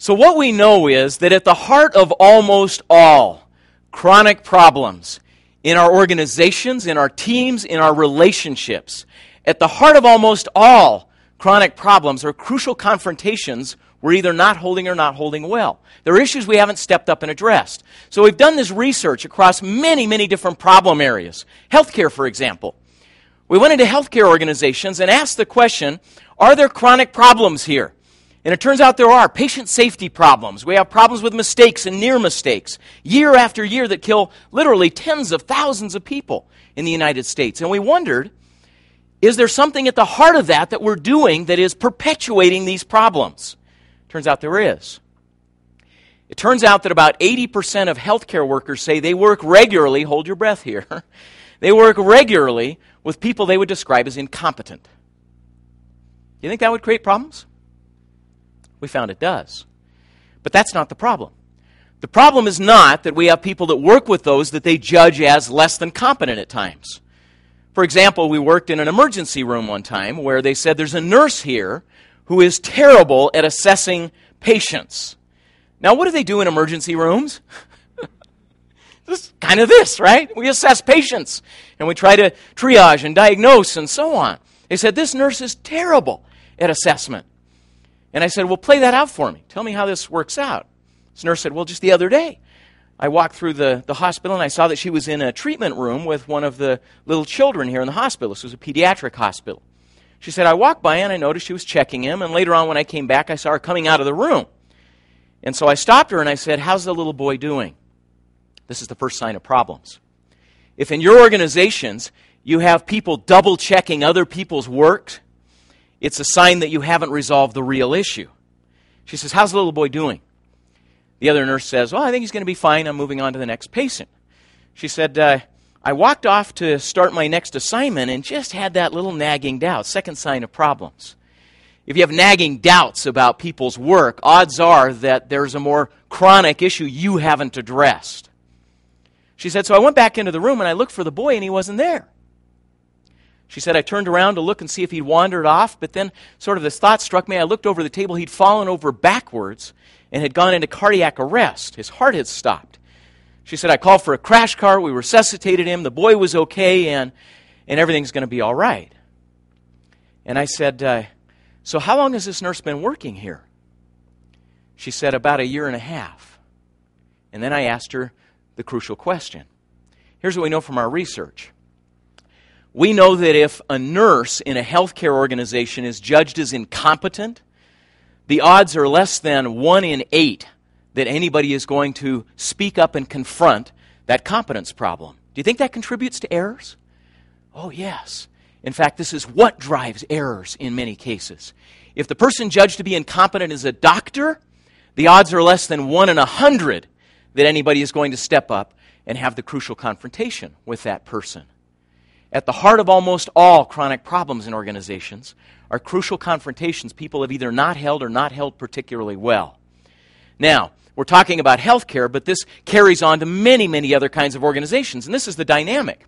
So what we know is that at the heart of almost all chronic problems in our organizations, in our teams, in our relationships, at the heart of almost all chronic problems are crucial confrontations we're either not holding or not holding well. There are issues we haven't stepped up and addressed. So we've done this research across many, many different problem areas. Healthcare, for example. We went into healthcare organizations and asked the question, are there chronic problems here? And it turns out there are patient safety problems. We have problems with mistakes and near mistakes, year after year, that kill literally tens of thousands of people in the United States. And we wondered, is there something at the heart of that we're doing that is perpetuating these problems? Turns out there is. It turns out that about 80% of healthcare workers say they work regularly, hold your breath here, they work regularly with people they would describe as incompetent. Do you think that would create problems? We found it does. But that's not the problem. The problem is not that we have people that work with those that they judge as less than competent at times. For example, we worked in an emergency room one time where they said there's a nurse here who is terrible at assessing patients. Now, what do they do in emergency rooms? Just kind of this, right? We assess patients, and we try to triage and diagnose and so on. They said, this nurse is terrible at assessment. And I said, well, play that out for me. Tell me how this works out. This nurse said, well, just the other day, I walked through the hospital, and I saw that she was in a treatment room with one of the little children here in the hospital. This was a pediatric hospital. She said, I walked by, and I noticed she was checking him, and later on when I came back, I saw her coming out of the room. And so I stopped her, and I said, how's the little boy doing? This is the first sign of problems. If in your organizations you have people double-checking other people's work, it's a sign that you haven't resolved the real issue. She says, how's the little boy doing? The other nurse says, well, I think he's going to be fine. I'm moving on to the next patient. She said, I walked off to start my next assignment and just had that little nagging doubt, second sign of problems. If you have nagging doubts about people's work, odds are that there's a more chronic issue you haven't addressed. She said, so I went back into the room and I looked for the boy and he wasn't there. She said, I turned around to look and see if he'd wandered off, but then sort of this thought struck me. I looked over the table. He'd fallen over backwards and had gone into cardiac arrest. His heart had stopped. She said, I called for a crash cart. We resuscitated him. The boy was okay, and everything's going to be all right. And I said, so how long has this nurse been working here? She said, about 1.5 years. And then I asked her the crucial question. Here's what we know from our research. We know that if a nurse in a healthcare organization is judged as incompetent, the odds are less than 1 in 8 that anybody is going to speak up and confront that competence problem. Do you think that contributes to errors? Oh, yes. In fact, this is what drives errors in many cases. If the person judged to be incompetent is a doctor, the odds are less than 1 in 100 that anybody is going to step up and have the crucial confrontation with that person. At the heart of almost all chronic problems in organizations are crucial confrontations people have either not held or not held particularly well. Now, we're talking about healthcare, but this carries on to many, many other kinds of organizations, and this is the dynamic.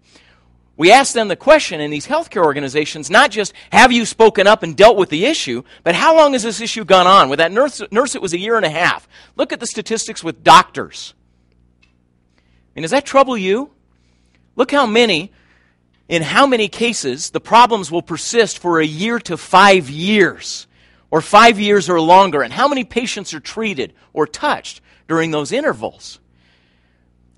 We ask them the question in these healthcare organizations, not just, have you spoken up and dealt with the issue, but how long has this issue gone on? With that nurse it was 1.5 years. Look at the statistics with doctors. And does that trouble you? Look in how many cases the problems will persist for 1 year to 5 years, or 5 years or longer, and how many patients are treated or touched during those intervals.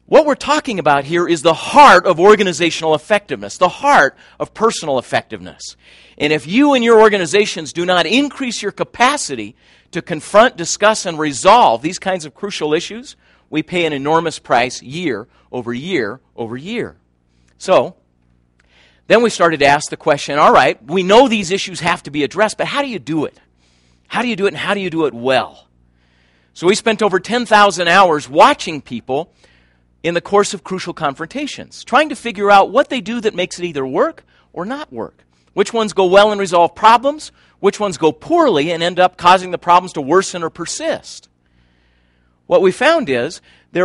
What we're talking about here is the heart of organizational effectiveness, the heart of personal effectiveness. And if you and your organizations do not increase your capacity to confront, discuss, and resolve these kinds of crucial issues, we pay an enormous price year over year over year. So, then we started to ask the question, all right, we know these issues have to be addressed, but how do you do it? How do you do it, and how do you do it well? So we spent over 10,000 hours watching people in the course of crucial confrontations, trying to figure out what they do that makes it either work or not work. Which ones go well and resolve problems, which ones go poorly and end up causing the problems to worsen or persist. What we found is there